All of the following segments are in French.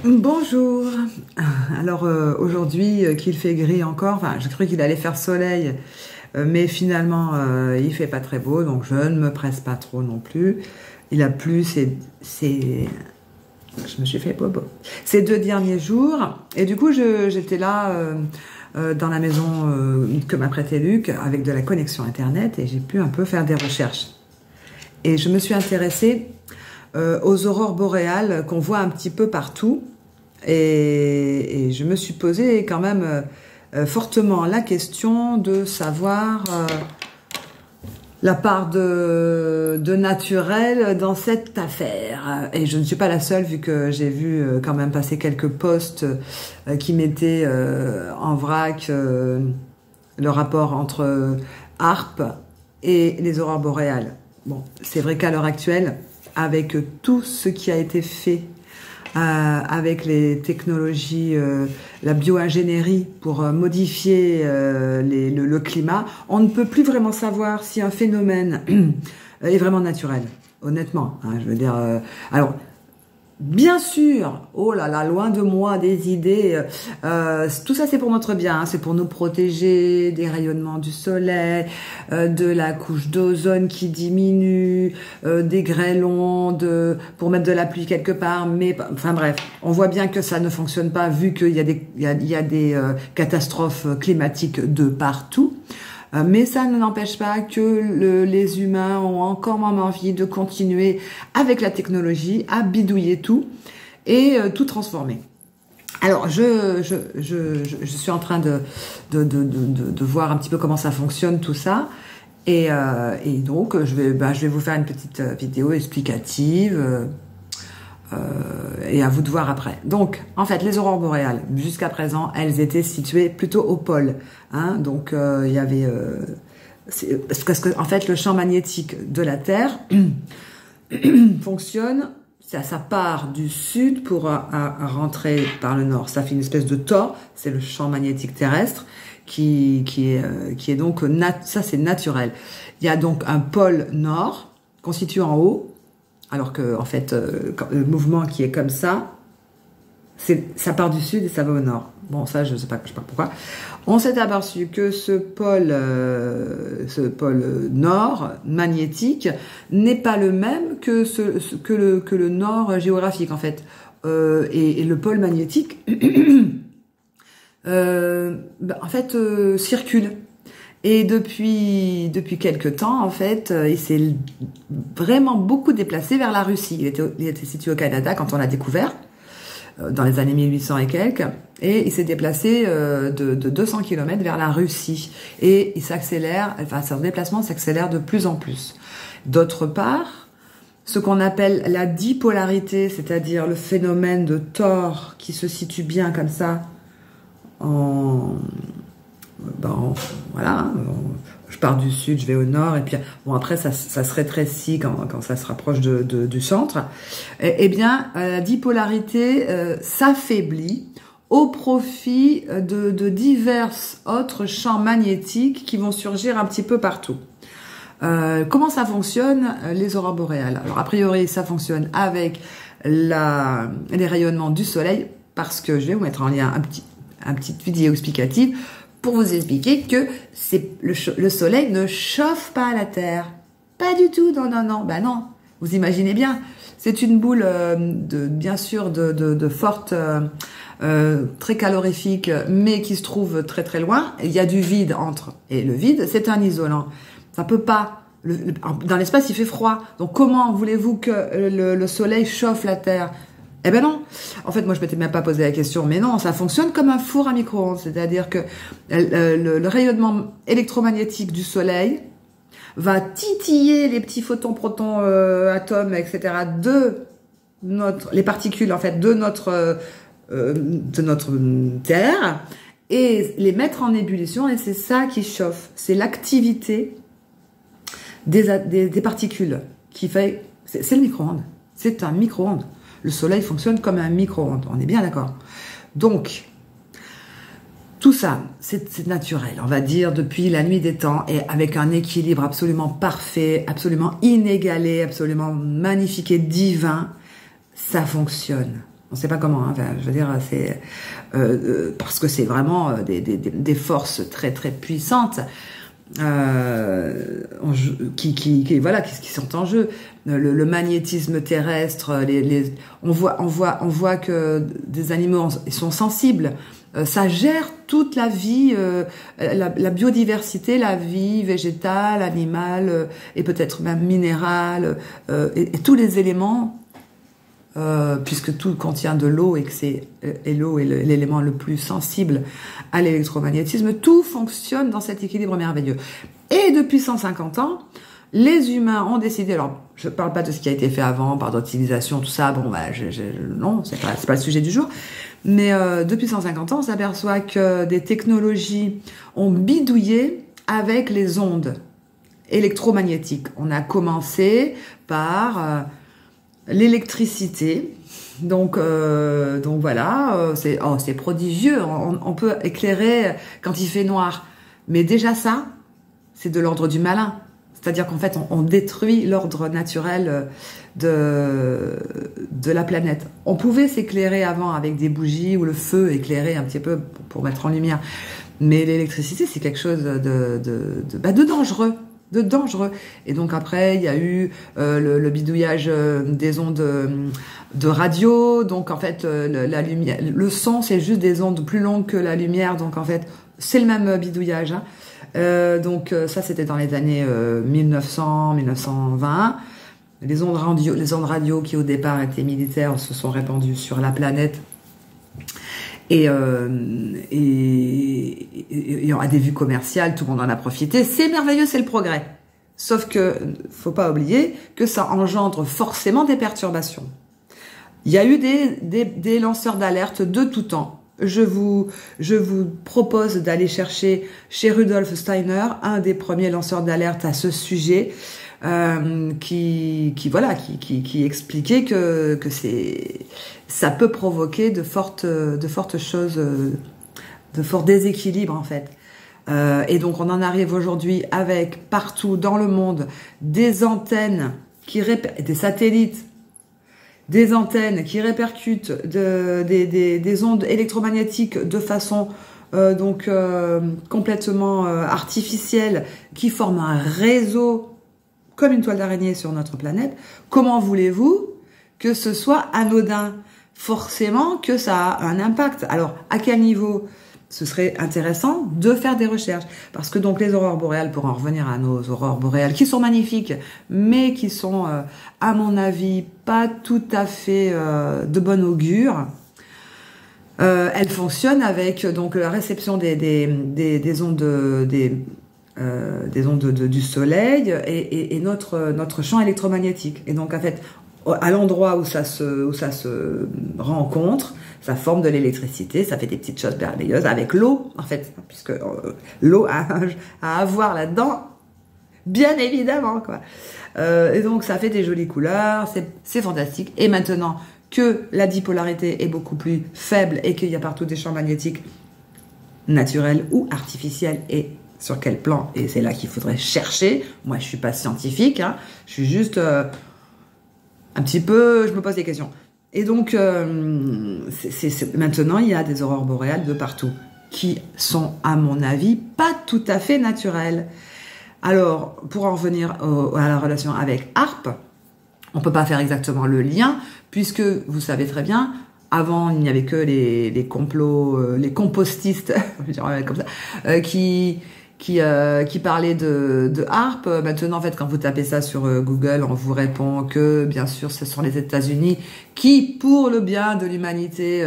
Bonjour. Alors aujourd'hui qu'il fait gris encore, enfin j'ai cru qu'il allait faire soleil, mais finalement il fait pas très beau, donc je ne me presse pas trop non plus. Il a plu je me suis fait bobo ces 2 derniers jours, et du coup j'étais là dans la maison que m'a prêté Luc avec de la connexion internet, et j'ai pu un peu faire des recherches. Et je me suis intéressée aux aurores boréales qu'on voit un petit peu partout. Et je me suis posé quand même fortement la question de savoir la part de naturel dans cette affaire. Et je ne suis pas la seule, vu que j'ai vu quand même passer quelques posts qui mettaient en vrac le rapport entre HAARP et les aurores boréales. Bon, c'est vrai qu'à l'heure actuelle, avec tout ce qui a été fait avec les technologies, la bio-ingénierie pour modifier le climat, on ne peut plus vraiment savoir si un phénomène est vraiment naturel, honnêtement. Hein, je veux dire, alors, bien sûr, oh là là, loin de moi des idées, tout ça c'est pour notre bien, hein, c'est pour nous protéger des rayonnements du soleil, de la couche d'ozone qui diminue, des grêlons, pour mettre de la pluie quelque part, mais enfin bref, on voit bien que ça ne fonctionne pas, vu qu'il y a des catastrophes climatiques de partout. Mais ça ne n'empêche pas que les humains ont encore moins envie de continuer avec la technologie à bidouiller tout et tout transformer. Alors, je suis en train de voir un petit peu comment ça fonctionne tout ça. Et donc, je vais vous faire une petite vidéo explicative. Et à vous de voir après. Donc, en fait, les aurores boréales, jusqu'à présent, elles étaient situées plutôt au pôle. Hein, donc, il y avait... parce que, en fait, le champ magnétique de la Terre fonctionne, ça part du sud pour rentrer par le nord. Ça fait une espèce de tore, c'est le champ magnétique terrestre qui est donc... ça, c'est naturel. Il y a donc un pôle nord constitué en haut, alors que, en fait, le mouvement qui est comme ça part du sud et ça va au nord. Bon, ça, je sais pas pourquoi. On s'est aperçu que ce pôle nord magnétique n'est pas le même que le nord géographique, en fait. Et le pôle magnétique, en fait, circule. Et depuis quelque temps, en fait, il s'est vraiment beaucoup déplacé vers la Russie. Il était situé au Canada quand on l'a découvert, dans les années 1800 et quelques. Et il s'est déplacé de 200 km vers la Russie. Et il s'accélère, enfin, son déplacement s'accélère de plus en plus. D'autre part, ce qu'on appelle la dipolarité, c'est-à-dire le phénomène de Thor qui se situe bien comme ça, voilà, je pars du sud, je vais au nord, et puis bon, après ça se rétrécit quand ça se rapproche du centre. Eh bien, la dipolarité s'affaiblit au profit de divers autres champs magnétiques qui vont surgir un petit peu partout. Comment ça fonctionne, les aurores boréales? Alors, a priori, ça fonctionne avec les rayonnements du soleil, parce que je vais vous mettre en lien un petite vidéo explicative pour vous expliquer que le soleil ne chauffe pas la Terre. Pas du tout, non. Ben non, vous imaginez bien. C'est une boule, bien sûr, de forte, très calorifique, mais qui se trouve très très loin. Il y a du vide entre. Et le vide, c'est un isolant. Ça peut pas... dans l'espace, il fait froid. Donc comment voulez-vous que le soleil chauffe la Terre? Eh ben non. En fait, moi, je m'étais même pas posé la question, mais non, ça fonctionne comme un four à micro-ondes. C'est-à-dire que le rayonnement électromagnétique du soleil va titiller les petits photons, protons, atomes, etc. les particules, en fait, de notre Terre, et les mettre en ébullition, et c'est ça qui chauffe. C'est l'activité des particules qui fait... C'est le micro-ondes. C'est un micro-ondes. Le soleil fonctionne comme un micro-ondes, on est bien d'accord. Donc, tout ça, c'est naturel, on va dire, depuis la nuit des temps, et avec un équilibre absolument parfait, absolument inégalé, absolument magnifique et divin, ça fonctionne. On ne sait pas comment, hein. Enfin, je veux dire, c'est parce que c'est vraiment des forces très très puissantes qui sont en jeu. Le magnétisme terrestre, on voit que des animaux ils sont sensibles. Ça gère toute la vie, la biodiversité, la vie végétale, animale et peut-être même minérale et tous les éléments. Puisque tout contient de l'eau et que l'eau est l'élément le plus sensible à l'électromagnétisme, tout fonctionne dans cet équilibre merveilleux. Et depuis 150 ans, les humains ont décidé, alors je parle pas de ce qui a été fait avant, par d'autres civilisations, tout ça, bon, non, c'est pas le sujet du jour, mais depuis 150 ans, on s'aperçoit que des technologies ont bidouillé avec les ondes électromagnétiques. On a commencé par l'électricité, donc voilà, c'est prodigieux, on peut éclairer quand il fait noir, mais déjà ça, c'est de l'ordre du malin, c'est-à-dire qu'en fait on détruit l'ordre naturel de la planète. On pouvait s'éclairer avant avec des bougies ou le feu éclairer un petit peu pour mettre en lumière, mais l'électricité c'est quelque chose de dangereux. Et donc après, il y a eu le bidouillage des ondes de radio. Donc en fait, la lumière, le son, c'est juste des ondes plus longues que la lumière. Donc en fait, c'est le même bidouillage. Hein. Donc ça, c'était dans les années 1900, 1920. Les ondes radio qui au départ étaient militaires se sont répandues sur la planète. Et il y aura des vues commerciales, tout le monde en a profité. C'est merveilleux, c'est le progrès. Sauf que, faut pas oublier que ça engendre forcément des perturbations. Il y a eu des lanceurs d'alerte de tout temps. Je vous propose d'aller chercher chez Rudolf Steiner, un des premiers lanceurs d'alerte à ce sujet, qui expliquait que ça peut provoquer de fortes choses, de forts déséquilibres en fait. Et donc on en arrive aujourd'hui avec partout dans le monde des antennes des satellites, des antennes qui répercutent des ondes électromagnétiques de façon complètement artificielle, qui forment un réseau comme une toile d'araignée sur notre planète. Comment voulez-vous que ce soit anodin? Forcément que ça a un impact. Alors, à quel niveau? Ce serait intéressant de faire des recherches. Parce que donc les aurores boréales, pour en revenir à nos aurores boréales, qui sont magnifiques, mais qui sont, à mon avis, pas tout à fait de bon augure, elles fonctionnent avec donc la réception des ondes du soleil et notre champ électromagnétique. Et donc en fait, à l'endroit où ça se rencontre, ça forme de l'électricité, ça fait des petites choses merveilleuses avec l'eau, en fait, puisque l'eau a à avoir là-dedans, bien évidemment, quoi. Et donc ça fait des jolies couleurs, c'est fantastique. Et maintenant que la dipolarité est beaucoup plus faible et qu'il y a partout des champs magnétiques naturels ou artificiels, et sur quel plan, et c'est là qu'il faudrait chercher. Moi, je suis pas scientifique, hein, je suis juste un petit peu, je me pose des questions. Et donc, maintenant, il y a des aurores boréales de partout qui sont, à mon avis, pas tout à fait naturelles. Alors, pour en revenir à la relation avec HAARP, on peut pas faire exactement le lien, puisque vous savez très bien, avant, il n'y avait que les complots, les compostistes, comme ça, qui parlait de HAARP. Maintenant, en fait, quand vous tapez ça sur Google, on vous répond que, bien sûr, ce sont les États-Unis qui, pour le bien de l'humanité,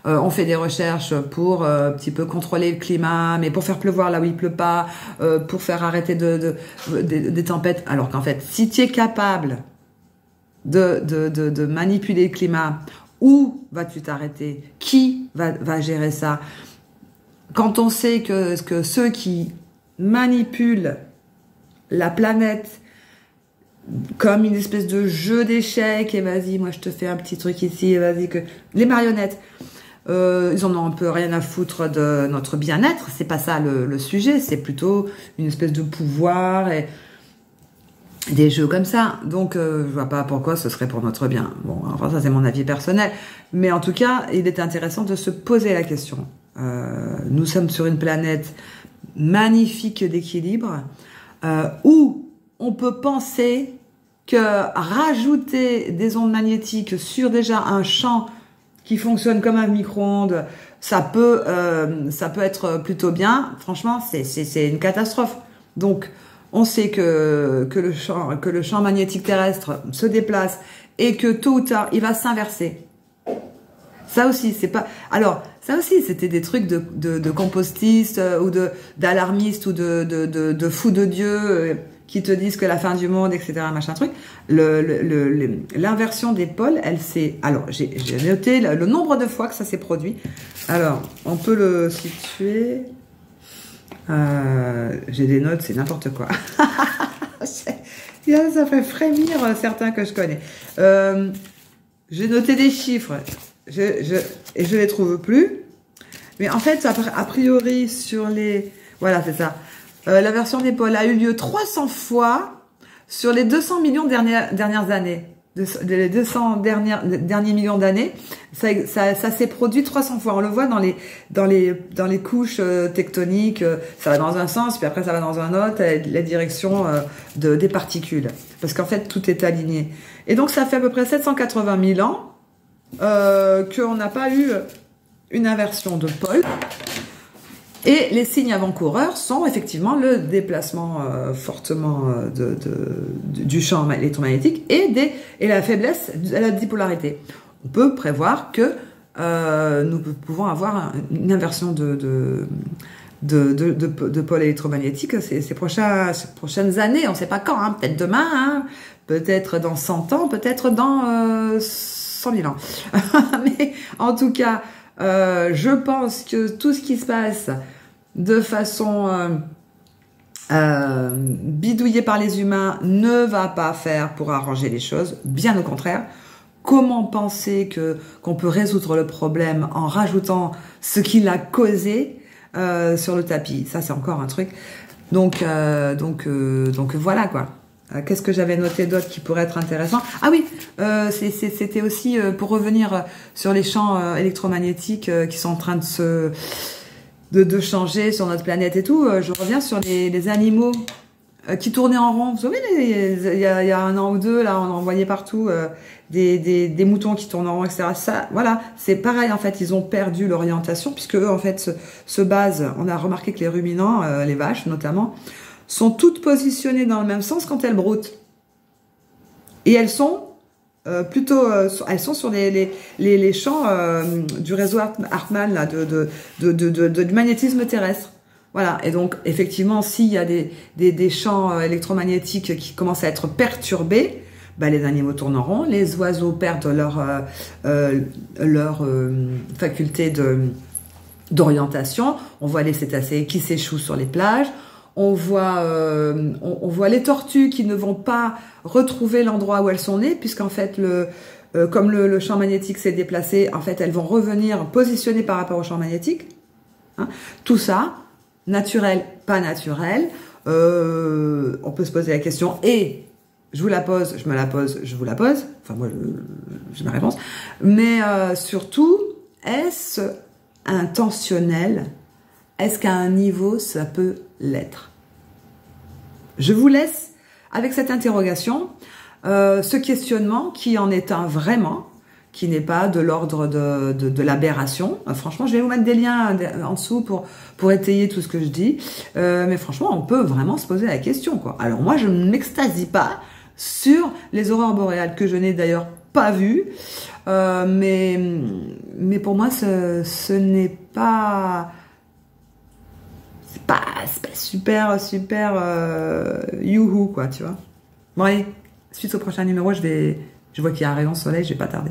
ont fait des recherches pour un petit peu contrôler le climat, mais pour faire pleuvoir là où il pleut pas, pour faire arrêter des tempêtes. Alors qu'en fait, si tu es capable de manipuler le climat, où vas-tu t'arrêter? Qui va gérer ça? Quand on sait que ceux qui manipulent la planète comme une espèce de jeu d'échecs, et vas-y, moi je te fais un petit truc ici, et vas-y, que les marionnettes, ils en ont un peu rien à foutre de notre bien-être, c'est pas ça le sujet, c'est plutôt une espèce de pouvoir, des jeux comme ça. Donc, je vois pas pourquoi ce serait pour notre bien. Bon, enfin, ça c'est mon avis personnel. Mais en tout cas, il est intéressant de se poser la question. Nous sommes sur une planète magnifique d'équilibre, où on peut penser que rajouter des ondes magnétiques sur déjà un champ qui fonctionne comme un micro-ondes, ça peut être plutôt bien. Franchement, c'est une catastrophe. Donc, on sait que le champ magnétique terrestre se déplace et que tôt ou tard, il va s'inverser. Ça aussi, c'est pas. Alors, ça aussi, c'était des trucs de compostistes ou d'alarmistes ou de fous de Dieu qui te disent que la fin du monde, etc., machin truc. L'inversion des pôles, elle s'est. Alors, j'ai noté le nombre de fois que ça s'est produit. Alors, on peut le situer. J'ai des notes, c'est n'importe quoi. Ça fait frémir certains que je connais. J'ai noté des chiffres et je les trouve plus. Mais en fait, a priori, sur les... Voilà, c'est ça. La version des pôles a eu lieu 300 fois sur les 200 millions dernières années. Les 200 derniers millions d'années, ça s'est produit 300 fois. On le voit dans les couches tectoniques. Ça va dans un sens, puis après ça va dans un autre, la direction des particules. Parce qu'en fait, tout est aligné. Et donc, ça fait à peu près 780 000 ans qu'on n'a pas eu une inversion de pôle. Et les signes avant-coureurs sont effectivement le déplacement fortement du champ électromagnétique et la faiblesse de la dipolarité. On peut prévoir que nous pouvons avoir une inversion de pôle électromagnétique ces prochaines années. On ne sait pas quand, hein, peut-être demain, hein, peut-être dans 100 ans, peut-être dans 100 000 ans. Mais en tout cas, je pense que tout ce qui se passe de façon bidouillée par les humains ne va pas faire pour arranger les choses, bien au contraire. Comment penser qu'on peut résoudre le problème en rajoutant ce qui l'a causé sur le tapis? Ça, c'est encore un truc. Donc voilà quoi. Qu'est-ce que j'avais noté d'autre qui pourrait être intéressant? Ah oui, c'était aussi pour revenir sur les champs électromagnétiques qui sont en train de changer sur notre planète et tout. Je reviens sur les animaux qui tournaient en rond. Vous savez, il y a un an ou deux, là, on en voyait partout des moutons qui tournent en rond, etc. Ça, voilà, c'est pareil, en fait, ils ont perdu l'orientation puisque eux, en fait, se basent. On a remarqué que les ruminants, les vaches notamment, sont toutes positionnées dans le même sens quand elles broutent. Et elles sont elles sont sur les champs du réseau Hartmann là, du magnétisme terrestre. Voilà. Et donc, effectivement, s'il y a des champs électromagnétiques qui commencent à être perturbés, bah, les animaux tournent en rond, les oiseaux perdent leur faculté d'orientation. On voit les cétacés qui s'échouent sur les plages. On voit les tortues qui ne vont pas retrouver l'endroit où elles sont nées, puisqu'en fait, comme le champ magnétique s'est déplacé, en fait, elles vont revenir positionnées par rapport au champ magnétique. Hein. Tout ça, naturel, pas naturel. On peut se poser la question, et je vous la pose, je me la pose, je vous la pose. Enfin, moi, j'ai ma réponse. Mais surtout, est-ce intentionnel? Est-ce qu'à un niveau, ça peut l'être? Je vous laisse avec cette interrogation, ce questionnement qui en est un vraiment, qui n'est pas de l'ordre de l'aberration. Franchement, je vais vous mettre des liens en dessous pour étayer tout ce que je dis. Mais franchement, on peut vraiment se poser la question, quoi. Alors moi, je ne m'extasie pas sur les aurores boréales, que je n'ai d'ailleurs pas vues. Mais pour moi, ce n'est pas... C'est pas super youhou, quoi, tu vois. Bon, allez, suite au prochain numéro, je vois qu'il y a un rayon de soleil, je vais pas tarder.